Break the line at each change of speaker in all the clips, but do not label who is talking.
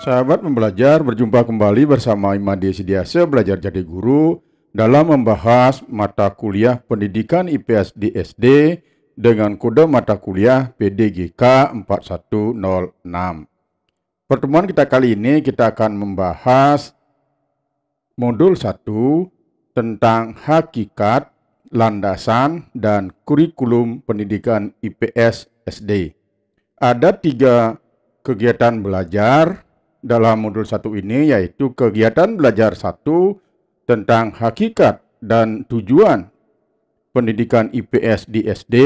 Sahabat pembelajar, berjumpa kembali bersama Imade Sidiase Belajar Jadi Guru dalam membahas mata kuliah Pendidikan IPS di SD dengan kode mata kuliah PDGK 4106. Pertemuan kita kali ini kita akan membahas modul 1 tentang hakikat, landasan, dan kurikulum pendidikan IPS SD. Ada 3 kegiatan belajar dalam modul 1 ini, yaitu kegiatan belajar 1 tentang hakikat dan tujuan pendidikan IPS di SD,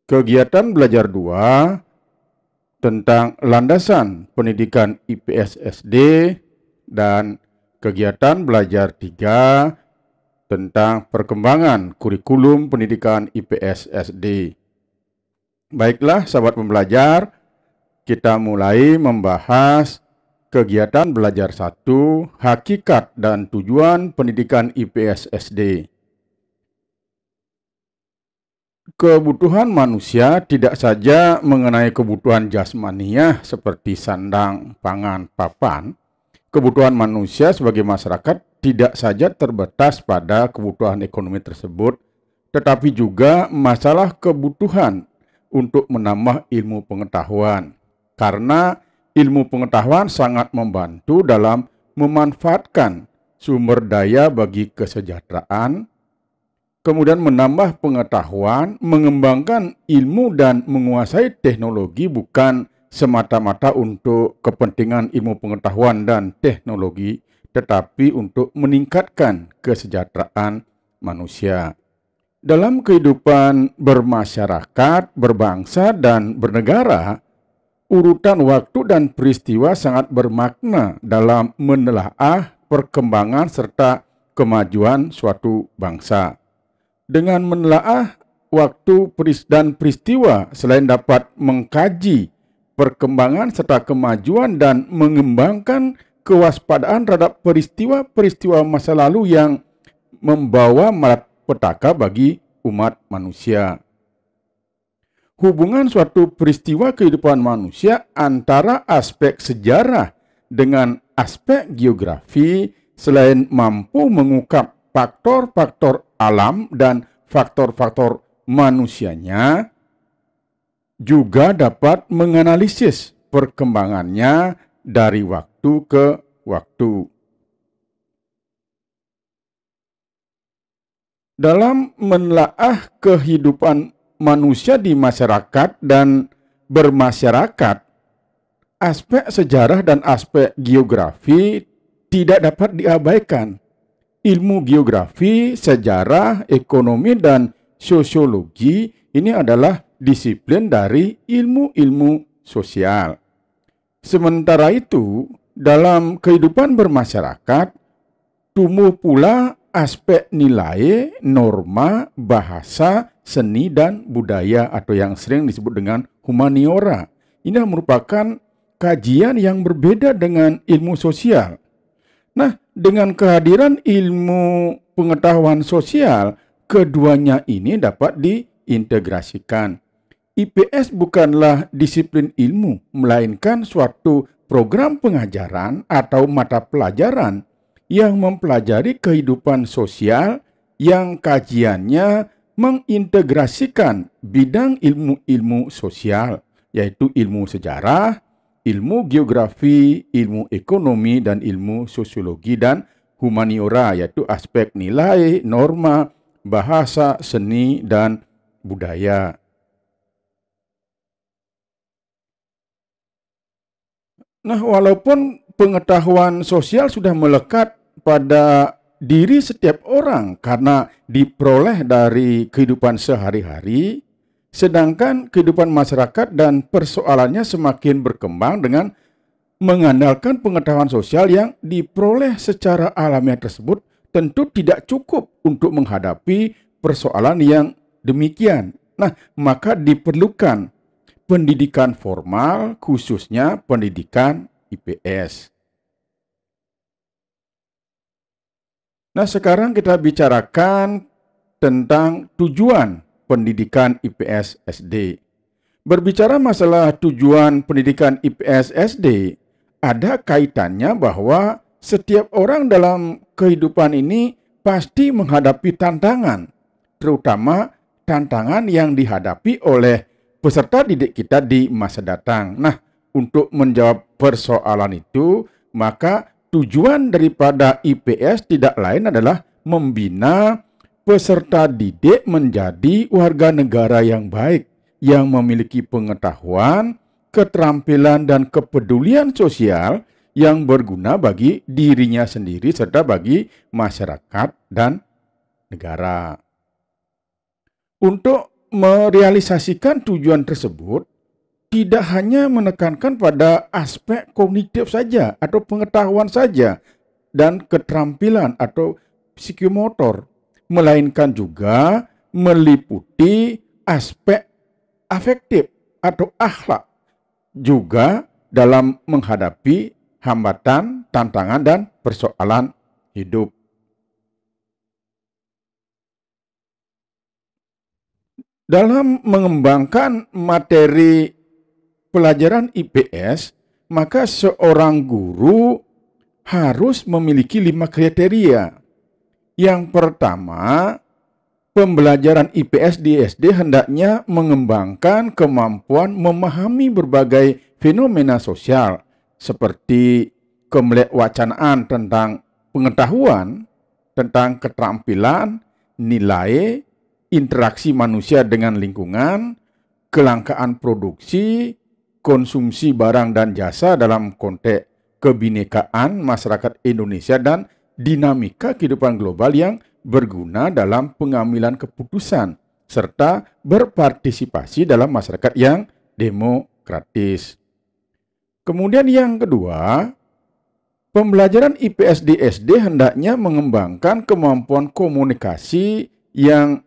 kegiatan belajar 2 tentang landasan pendidikan IPS SD, dan kegiatan belajar 3 tentang perkembangan kurikulum pendidikan IPS SD. Baiklah sahabat pembelajar, kita mulai membahas kegiatan belajar 1, hakikat dan tujuan pendidikan IPS SD. Kebutuhan manusia tidak saja mengenai kebutuhan jasmaniah seperti sandang, pangan, papan. Kebutuhan manusia sebagai masyarakat tidak saja terbatas pada kebutuhan ekonomi tersebut, tetapi juga masalah kebutuhan untuk menambah ilmu pengetahuan. Karena ilmu pengetahuan sangat membantu dalam memanfaatkan sumber daya bagi kesejahteraan, kemudian menambah pengetahuan, mengembangkan ilmu dan menguasai teknologi bukan semata-mata untuk kepentingan ilmu pengetahuan dan teknologi, tetapi untuk meningkatkan kesejahteraan manusia. Dalam kehidupan bermasyarakat, berbangsa, dan bernegara, urutan waktu dan peristiwa sangat bermakna dalam menelaah perkembangan serta kemajuan suatu bangsa. Dengan menelaah waktu dan peristiwa, selain dapat mengkaji perkembangan serta kemajuan dan mengembangkan kewaspadaan terhadap peristiwa-peristiwa masa lalu yang membawa malapetaka bagi umat manusia. Hubungan suatu peristiwa kehidupan manusia antara aspek sejarah dengan aspek geografi selain mampu mengungkap faktor-faktor alam dan faktor-faktor manusianya, juga dapat menganalisis perkembangannya dari waktu ke waktu. Dalam menelaah kehidupan manusia di masyarakat dan bermasyarakat, aspek sejarah dan aspek geografi tidak dapat diabaikan. Ilmu geografi, sejarah, ekonomi, dan sosiologi ini adalah disiplin dari ilmu-ilmu sosial. Sementara itu, dalam kehidupan bermasyarakat, tumbuh pula aspek nilai, norma, bahasa, seni, dan budaya atau yang sering disebut dengan humaniora. Ini merupakan kajian yang berbeda dengan ilmu sosial. Nah, dengan kehadiran ilmu pengetahuan sosial, keduanya ini dapat diintegrasikan. IPS bukanlah disiplin ilmu, melainkan suatu program pengajaran atau mata pelajaran yang mempelajari kehidupan sosial yang kajiannya mengintegrasikan bidang ilmu-ilmu sosial, yaitu ilmu sejarah, ilmu geografi, ilmu ekonomi, dan ilmu sosiologi dan humaniora, yaitu aspek nilai, norma, bahasa, seni, dan budaya. Nah, walaupun pengetahuan sosial sudah melekat pada diri setiap orang karena diperoleh dari kehidupan sehari-hari, sedangkan kehidupan masyarakat dan persoalannya semakin berkembang dengan mengandalkan pengetahuan sosial yang diperoleh secara alamiah tersebut tentu tidak cukup untuk menghadapi persoalan yang demikian. Nah, maka diperlukan pendidikan formal, khususnya pendidikan IPS. Nah, sekarang kita bicarakan tentang tujuan pendidikan IPS SD. Berbicara masalah tujuan pendidikan IPS SD, ada kaitannya bahwa setiap orang dalam kehidupan ini pasti menghadapi tantangan, terutama tantangan yang dihadapi oleh peserta didik kita di masa datang. Nah, untuk menjawab persoalan itu, maka tujuan daripada IPS tidak lain adalah membina peserta didik menjadi warga negara yang baik, yang memiliki pengetahuan, keterampilan, dan kepedulian sosial yang berguna bagi dirinya sendiri serta bagi masyarakat dan negara. Untuk merealisasikan tujuan tersebut, tidak hanya menekankan pada aspek kognitif saja atau pengetahuan saja dan keterampilan atau psikomotor, melainkan juga meliputi aspek afektif atau akhlak juga dalam menghadapi hambatan, tantangan, dan persoalan hidup. Dalam mengembangkan materi pelajaran IPS, maka seorang guru harus memiliki 5 kriteria. Yang pertama, pembelajaran IPS di SD hendaknya mengembangkan kemampuan memahami berbagai fenomena sosial seperti kemelekwacanaan tentang pengetahuan, tentang keterampilan, nilai, interaksi manusia dengan lingkungan, kelangkaan produksi, konsumsi barang dan jasa dalam konteks kebinekaan masyarakat Indonesia, dan dinamika kehidupan global yang berguna dalam pengambilan keputusan, serta berpartisipasi dalam masyarakat yang demokratis. Kemudian yang kedua, pembelajaran IPS di SD hendaknya mengembangkan kemampuan komunikasi yang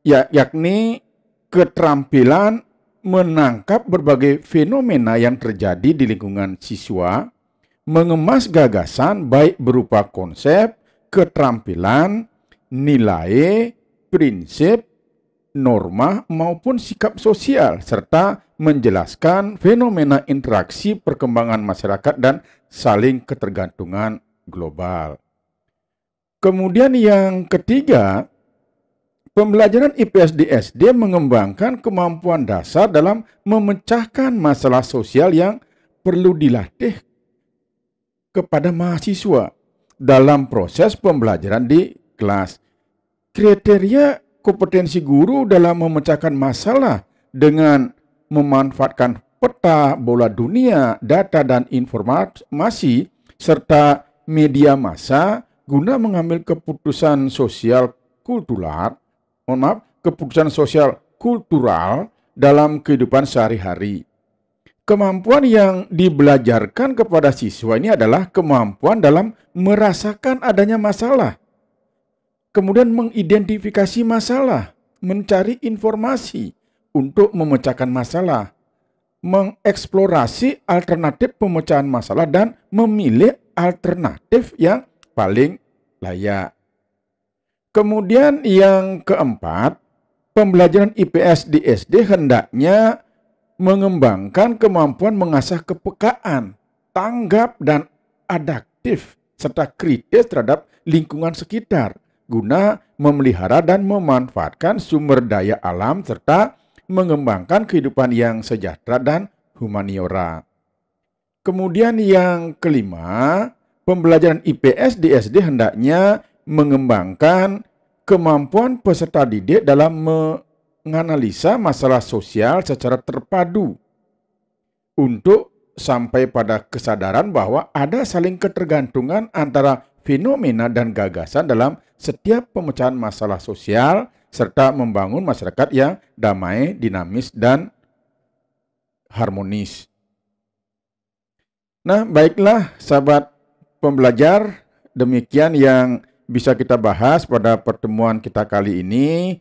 yakni keterampilan menangkap berbagai fenomena yang terjadi di lingkungan siswa, mengemas gagasan baik berupa konsep, keterampilan, nilai, prinsip, norma, maupun sikap sosial, serta menjelaskan fenomena interaksi perkembangan masyarakat dan saling ketergantungan global. Kemudian yang ketiga, pembelajaran IPS di SD mengembangkan kemampuan dasar dalam memecahkan masalah sosial yang perlu dilatih kepada mahasiswa dalam proses pembelajaran di kelas. Kriteria kompetensi guru dalam memecahkan masalah dengan memanfaatkan peta bola dunia, data dan informasi, serta media massa guna mengambil keputusan sosial kultural dalam kehidupan sehari-hari. Kemampuan yang dibelajarkan kepada siswa ini adalah kemampuan dalam merasakan adanya masalah, kemudian mengidentifikasi masalah, mencari informasi untuk memecahkan masalah, mengeksplorasi alternatif pemecahan masalah, dan memilih alternatif yang paling layak. Kemudian yang keempat, pembelajaran IPS di SD hendaknya mengembangkan kemampuan mengasah kepekaan, tanggap, dan adaptif, serta kritis terhadap lingkungan sekitar, guna memelihara dan memanfaatkan sumber daya alam, serta mengembangkan kehidupan yang sejahtera dan humaniora. Kemudian yang kelima, pembelajaran IPS di SD hendaknya mengembangkan kemampuan peserta didik dalam menganalisa masalah sosial secara terpadu untuk sampai pada kesadaran bahwa ada saling ketergantungan antara fenomena dan gagasan dalam setiap pemecahan masalah sosial, serta membangun masyarakat yang damai, dinamis, dan harmonis. Nah, baiklah sahabat pembelajar, demikian yang bisa kita bahas pada pertemuan kita kali ini.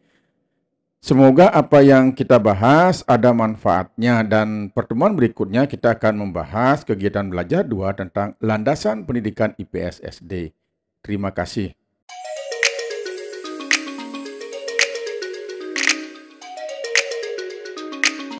Semoga apa yang kita bahas ada manfaatnya, dan pertemuan berikutnya kita akan membahas kegiatan belajar 2 tentang landasan pendidikan IPS SD. Terima kasih.